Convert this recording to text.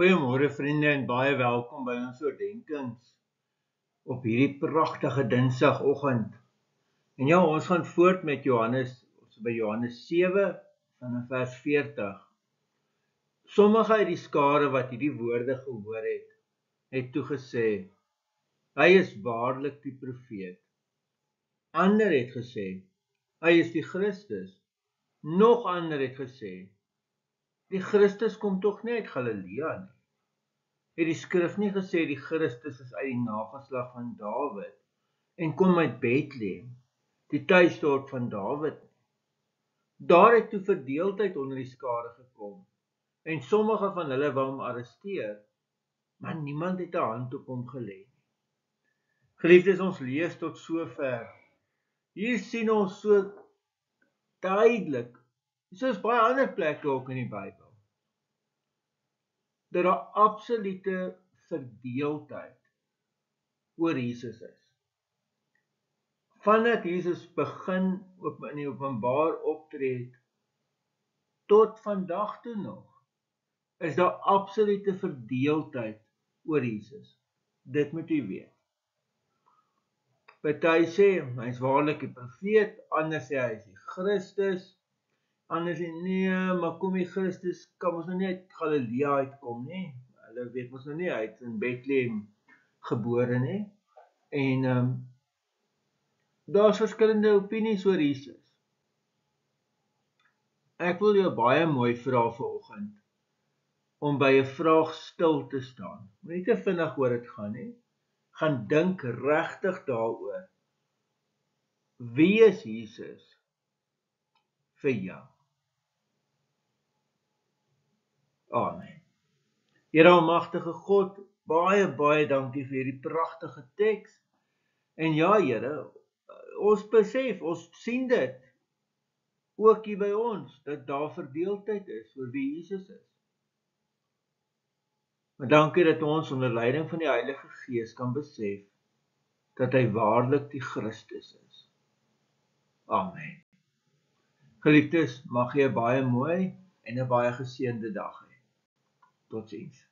Goeiemôre vriende en baie welkom by ons oordenkings op hierdie pragtige Dinsdagoggend. En ja, ons gaan voort met Johannes, by Johannes 7 vanaf vers 40. Sommige uit die skare wat hierdie woorde gehoor het toe gesê, hy is waarlik die profeet. Ander het gesê, hy is die Christus. Nog ander het gesê, die Christus kom tog nie uit Galilea nie. Het die skrif nie gesê die Christus is uit die nageslag van Dawid en kom uit Bethlehem, die tuisdorp van Dawid nie. Daar het toe verdeeldheid onder die skare gekom en sommige van hulle wou hom arresteer, maar niemand het 'n hand op hom gelê nie. Geliefdes, ons lees tot sover. Hier sien ons so duidelik, soos baie ander plekke ook in die Bybel, dat daar absolute verdeeldheid oor Jesus is. Vandat Jesus begin in die openbaar optree tot vandag toe nog, is daar absolute verdeeldheid oor Jesus. Dit moet u weet. Party sê, hy is waarlik die profeet, ander sê hy is die Christus, ander sê, nee, maar kom die Christus, kan ons nou nie uit Galilea uitkom nie, hulle weet ons nou nie, hy het in Bethlehem gebore nie, en daar's verskillende opinies oor Jesus. Ek wil jou baie mooi vra vanoggend, om by 'n vraag stil te staan, nie te vinnig oor dit gaan nie, gaan dink regtig daaroor, wie is Jesus vir jou? Amen. Here almagtige God, baie dankie vir hierdie pragtige teks. En ja, Here, ons besef, ons sien dit ook hier by ons, dat daar verdeeldheid is oor wie Jesus is. Maar dankie dat ons onder leiding van die Heilige Gees kan besef dat hy waarlik die Christus is. Amen. Geliefdes, mag jy 'n baie mooi en 'n baie geseënde dag hê. Totsiens.